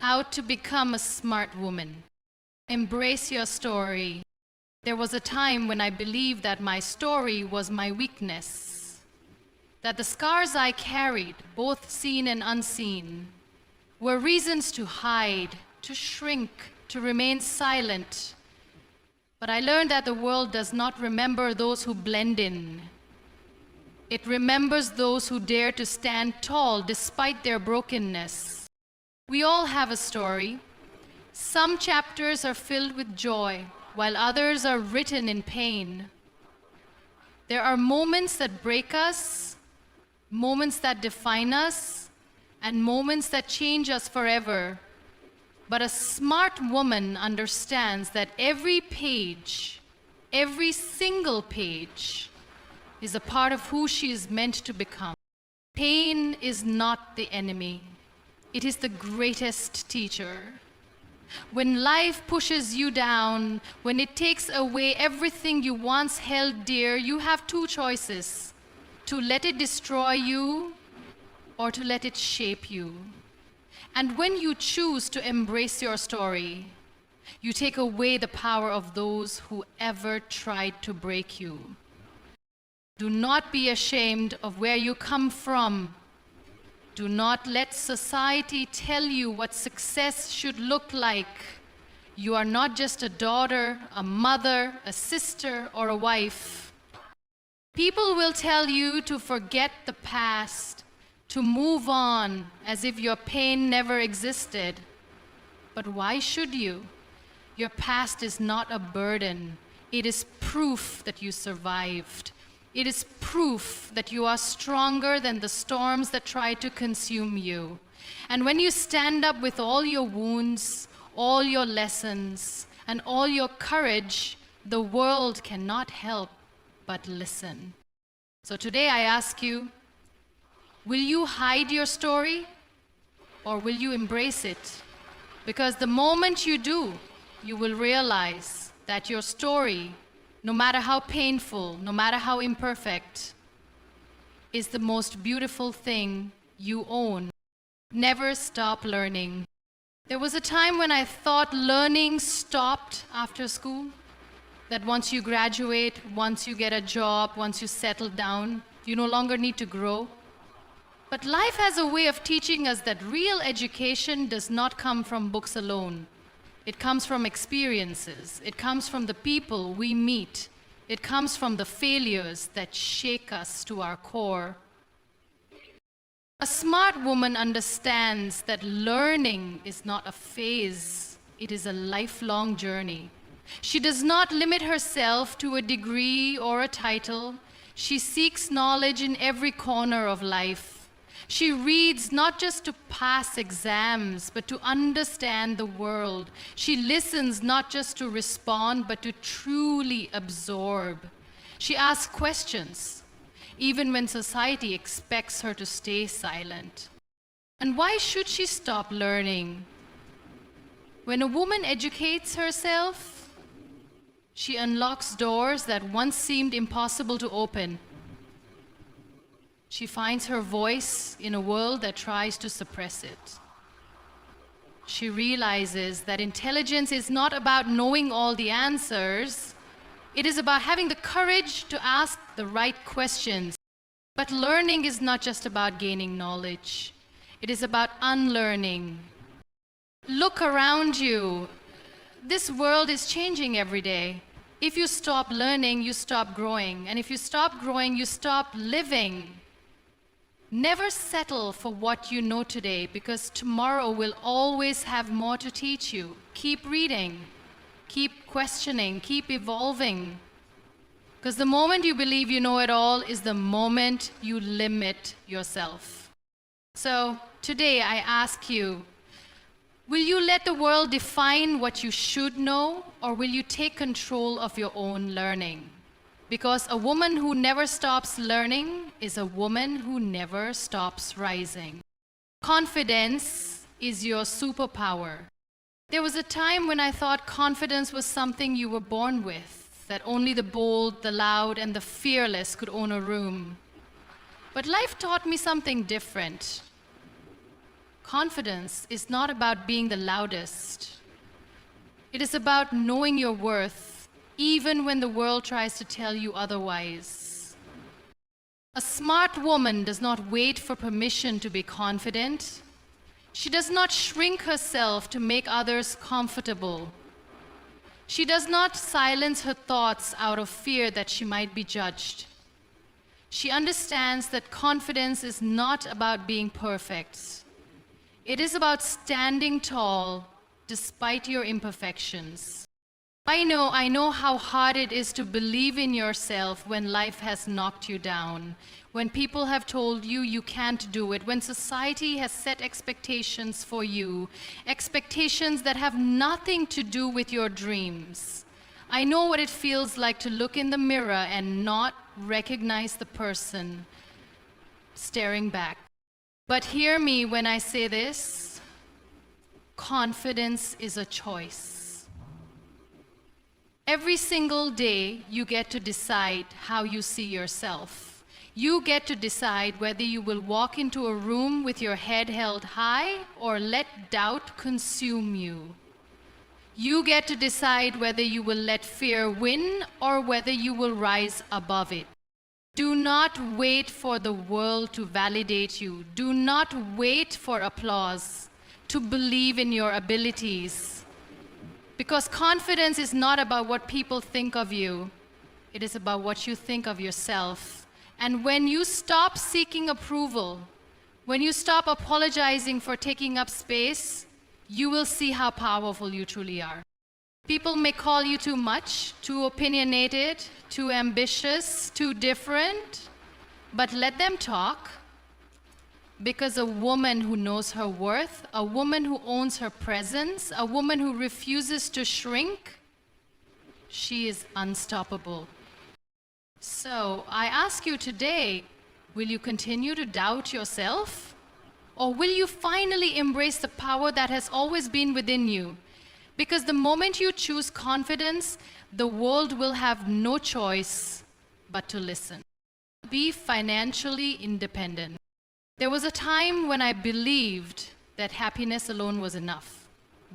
How to become a smart woman. Embrace your story. There was a time when I believed that my story was my weakness, that the scars I carried, both seen and unseen, were reasons to hide, to shrink, to remain silent. But I learned that the world does not remember those who blend in. It remembers those who dare to stand tall despite their brokenness. We all have a story. Some chapters are filled with joy, while others are written in pain. There are moments that break us, moments that define us, and moments that change us forever. But a smart woman understands that every page, every single page, is a part of who she is meant to become. Pain is not the enemy. It is the greatest teacher. When life pushes you down, when it takes away everything you once held dear, you have two choices: to let it destroy you or to let it shape you. And when you choose to embrace your story, you take away the power of those who ever tried to break you. Do not be ashamed of where you come from. Do not let society tell you what success should look like. You are not just a daughter, a mother, a sister, or a wife. People will tell you to forget the past, to move on as if your pain never existed. But why should you? Your past is not a burden. It is proof that you survived. It is proof that you are stronger than the storms that try to consume you. And when you stand up with all your wounds, all your lessons, and all your courage, the world cannot help but listen. So today I ask you, will you hide your story or will you embrace it? Because the moment you do, you will realize that your story, no matter how painful, no matter how imperfect, is the most beautiful thing you own. Never stop learning. There was a time when I thought learning stopped after school, that once you graduate, once you get a job, once you settle down, you no longer need to grow. But life has a way of teaching us that real education does not come from books alone. It comes from experiences. It comes from the people we meet. It comes from the failures that shake us to our core. A smart woman understands that learning is not a phase. It is a lifelong journey. She does not limit herself to a degree or a title. She seeks knowledge in every corner of life. She reads not just to pass exams, but to understand the world. She listens not just to respond, but to truly absorb. She asks questions, even when society expects her to stay silent. And why should she stop learning? When a woman educates herself, she unlocks doors that once seemed impossible to open. She finds her voice in a world that tries to suppress it. She realizes that intelligence is not about knowing all the answers. It is about having the courage to ask the right questions. But learning is not just about gaining knowledge. It is about unlearning. Look around you. This world is changing every day. If you stop learning, you stop growing. And if you stop growing, you stop living. Never settle for what you know today, because tomorrow will always have more to teach you. Keep reading, keep questioning, keep evolving. Because the moment you believe you know it all is the moment you limit yourself. So today I ask you, will you let the world define what you should know, or will you take control of your own learning? Because a woman who never stops learning is a woman who never stops rising. Confidence is your superpower. There was a time when I thought confidence was something you were born with, that only the bold, the loud, and the fearless could own a room. But life taught me something different. Confidence is not about being the loudest. It is about knowing your worth, even when the world tries to tell you otherwise. A smart woman does not wait for permission to be confident. She does not shrink herself to make others comfortable. She does not silence her thoughts out of fear that she might be judged. She understands that confidence is not about being perfect. It is about standing tall despite your imperfections. I know how hard it is to believe in yourself when life has knocked you down, when people have told you you can't do it, when society has set expectations for you, expectations that have nothing to do with your dreams. I know what it feels like to look in the mirror and not recognize the person staring back. But hear me when I say this: confidence is a choice. Every single day, you get to decide how you see yourself. You get to decide whether you will walk into a room with your head held high or let doubt consume you. You get to decide whether you will let fear win or whether you will rise above it. Do not wait for the world to validate you. Do not wait for applause to believe in your abilities. Because confidence is not about what people think of you. It is about what you think of yourself. And when you stop seeking approval, when you stop apologizing for taking up space, you will see how powerful you truly are. People may call you too much, too opinionated, too ambitious, too different, but let them talk. Because a woman who knows her worth, a woman who owns her presence, a woman who refuses to shrink, she is unstoppable. So I ask you today, will you continue to doubt yourself? Or will you finally embrace the power that has always been within you? Because the moment you choose confidence, the world will have no choice but to listen. Be financially independent. There was a time when I believed that happiness alone was enough.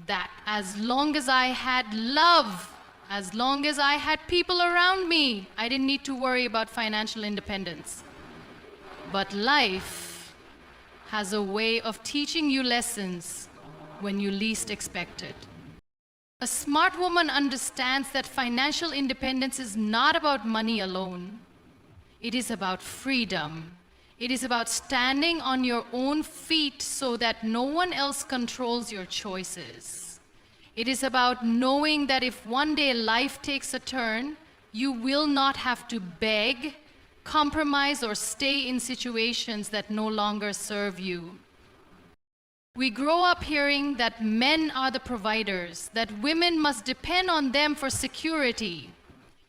That as long as I had love, as long as I had people around me, I didn't need to worry about financial independence. But life has a way of teaching you lessons when you least expect it. A smart woman understands that financial independence is not about money alone. It is about freedom. It is about standing on your own feet so that no one else controls your choices. It is about knowing that if one day life takes a turn, you will not have to beg, compromise, or stay in situations that no longer serve you. We grow up hearing that men are the providers, that women must depend on them for security.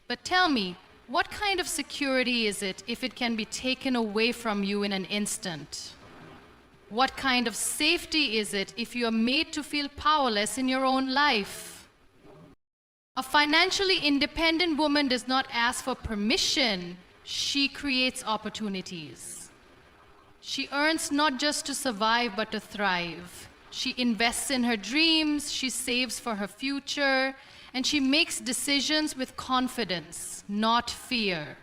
But tell me, what kind of security is it if it can be taken away from you in an instant? What kind of safety is it if you are made to feel powerless in your own life? A financially independent woman does not ask for permission, she creates opportunities. She earns not just to survive but to thrive. She invests in her dreams, she saves for her future, and she makes decisions with confidence, not fear.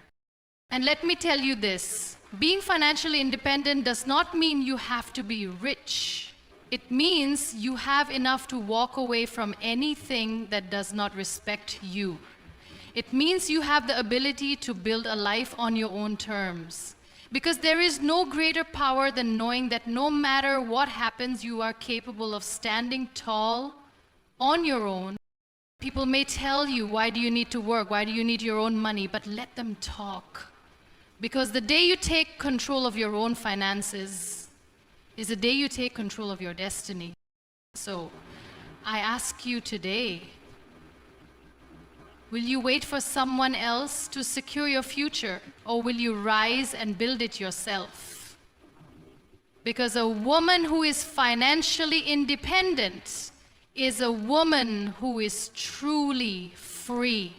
And let me tell you this, being financially independent does not mean you have to be rich. It means you have enough to walk away from anything that does not respect you. It means you have the ability to build a life on your own terms. Because there is no greater power than knowing that no matter what happens, you are capable of standing tall on your own. People may tell you, why do you need to work? Why do you need your own money? But let them talk. Because the day you take control of your own finances is the day you take control of your destiny. So I ask you today, will you wait for someone else to secure your future, or will you rise and build it yourself? Because a woman who is financially independent is a woman who is truly free.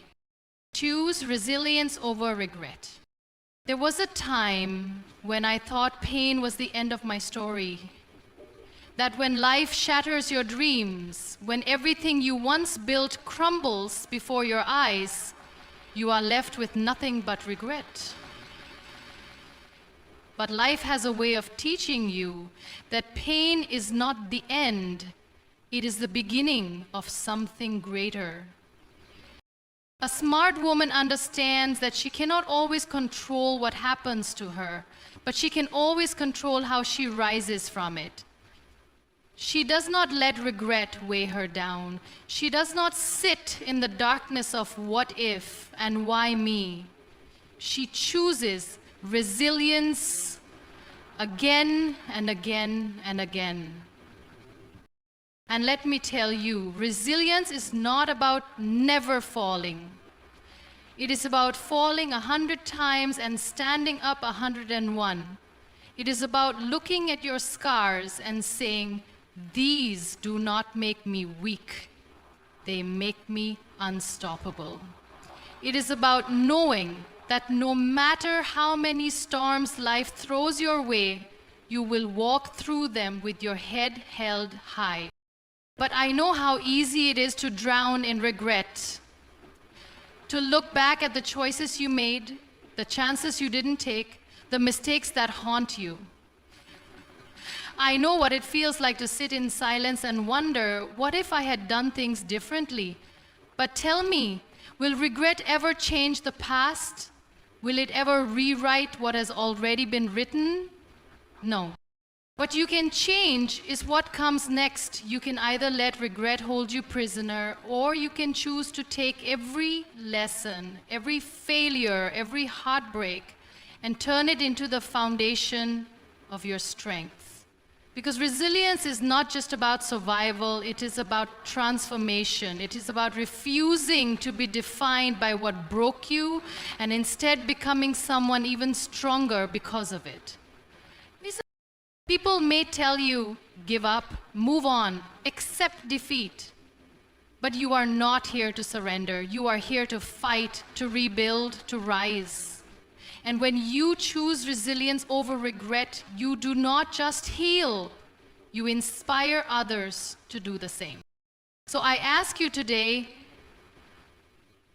Choose resilience over regret. There was a time when I thought pain was the end of my story. That when life shatters your dreams, when everything you once built crumbles before your eyes, you are left with nothing but regret. But life has a way of teaching you that pain is not the end, it is the beginning of something greater. A smart woman understands that she cannot always control what happens to her, but she can always control how she rises from it. She does not let regret weigh her down. She does not sit in the darkness of what if and why me. She chooses resilience again and again and again. And let me tell you, resilience is not about never falling. It is about falling 100 times and standing up 101. It is about looking at your scars and saying, these do not make me weak. They make me unstoppable. It is about knowing that no matter how many storms life throws your way, you will walk through them with your head held high. But I know how easy it is to drown in regret, to look back at the choices you made, the chances you didn't take, the mistakes that haunt you. I know what it feels like to sit in silence and wonder, what if I had done things differently? But tell me, will regret ever change the past? Will it ever rewrite what has already been written? No. What you can change is what comes next. You can either let regret hold you prisoner, or you can choose to take every lesson, every failure, every heartbreak, and turn it into the foundation of your strength. Because resilience is not just about survival, it is about transformation. It is about refusing to be defined by what broke you and instead becoming someone even stronger because of it. People may tell you, give up, move on, accept defeat. But you are not here to surrender. You are here to fight, to rebuild, to rise. And when you choose resilience over regret, you do not just heal, you inspire others to do the same. So I ask you today,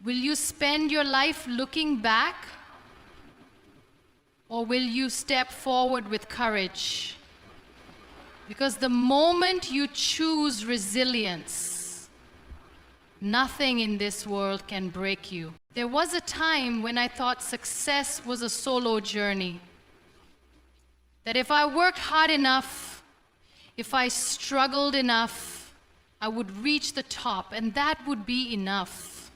will you spend your life looking back? Or will you step forward with courage? Because the moment you choose resilience, nothing in this world can break you. There was a time when I thought success was a solo journey. That if I worked hard enough, if I struggled enough, I would reach the top, and that would be enough.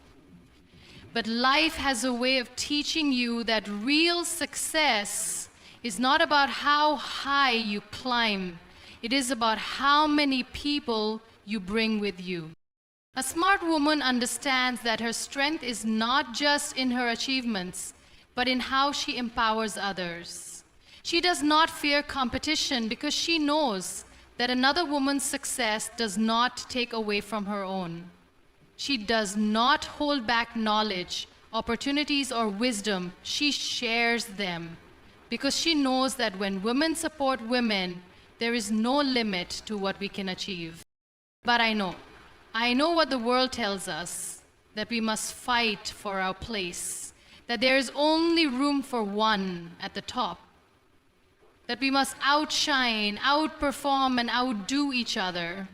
But life has a way of teaching you that real success is not about how high you climb. It is about how many people you bring with you. A smart woman understands that her strength is not just in her achievements, but in how she empowers others. She does not fear competition because she knows that another woman's success does not take away from her own. She does not hold back knowledge, opportunities, or wisdom. She shares them because she knows that when women support women, there is no limit to what we can achieve. But I know what the world tells us, that we must fight for our place, that there is only room for one at the top, that we must outshine, outperform, and outdo each other.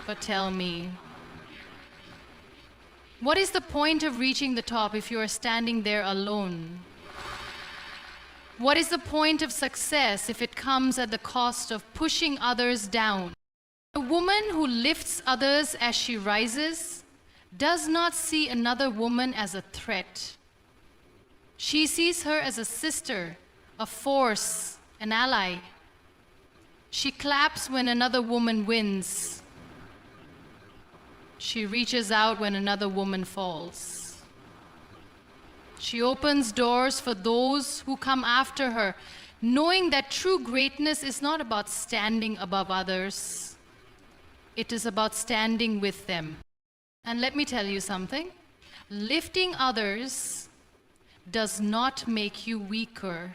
But tell me, what is the point of reaching the top if you are standing there alone? What is the point of success if it comes at the cost of pushing others down? A woman who lifts others as she rises does not see another woman as a threat. She sees her as a sister, a force, an ally. She claps when another woman wins. She reaches out when another woman falls. She opens doors for those who come after her, knowing that true greatness is not about standing above others. It is about standing with them. And let me tell you something. Lifting others does not make you weaker.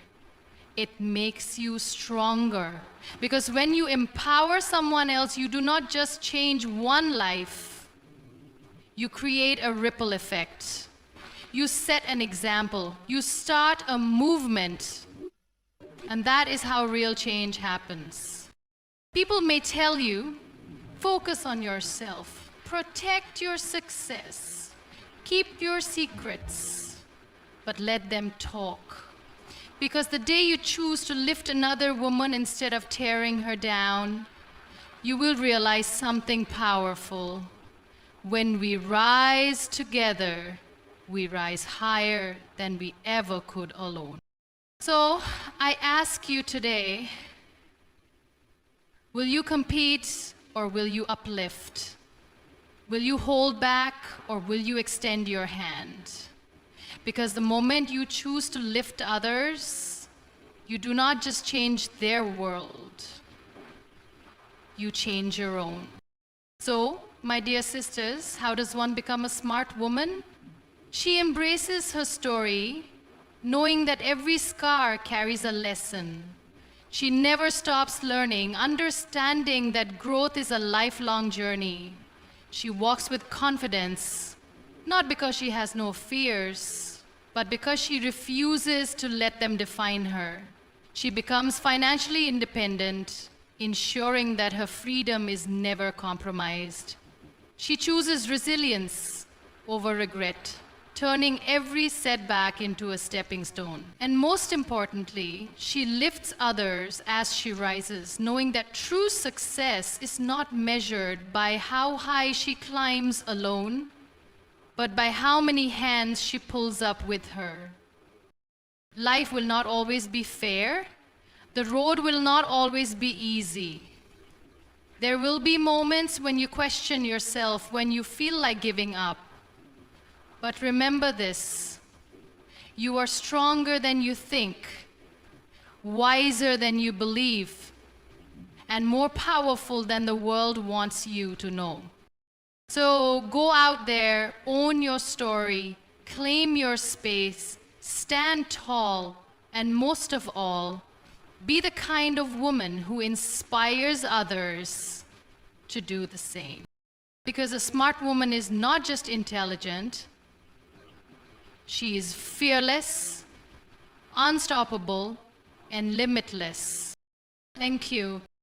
It makes you stronger. Because when you empower someone else, you do not just change one life, you create a ripple effect. You set an example. You start a movement. And that is how real change happens. People may tell you, focus on yourself, protect your success, keep your secrets, but let them talk. Because the day you choose to lift another woman instead of tearing her down, you will realize something powerful. When we rise together, we rise higher than we ever could alone. So I ask you today, will you compete or will you uplift? Will you hold back or will you extend your hand? Because the moment you choose to lift others, you do not just change their world, you change your own. So, my dear sisters, how does one become a smart woman? She embraces her story, knowing that every scar carries a lesson. She never stops learning, understanding that growth is a lifelong journey. She walks with confidence, not because she has no fears, but because she refuses to let them define her. She becomes financially independent, ensuring that her freedom is never compromised. She chooses resilience over regret, turning every setback into a stepping stone. And most importantly, she lifts others as she rises, knowing that true success is not measured by how high she climbs alone, but by how many hands she pulls up with her. Life will not always be fair. The road will not always be easy. There will be moments when you question yourself, when you feel like giving up. But remember this, you are stronger than you think, wiser than you believe, and more powerful than the world wants you to know. So go out there, own your story, claim your space, stand tall, and most of all, be the kind of woman who inspires others to do the same. Because a smart woman is not just intelligent, she is fearless, unstoppable, and limitless. Thank you.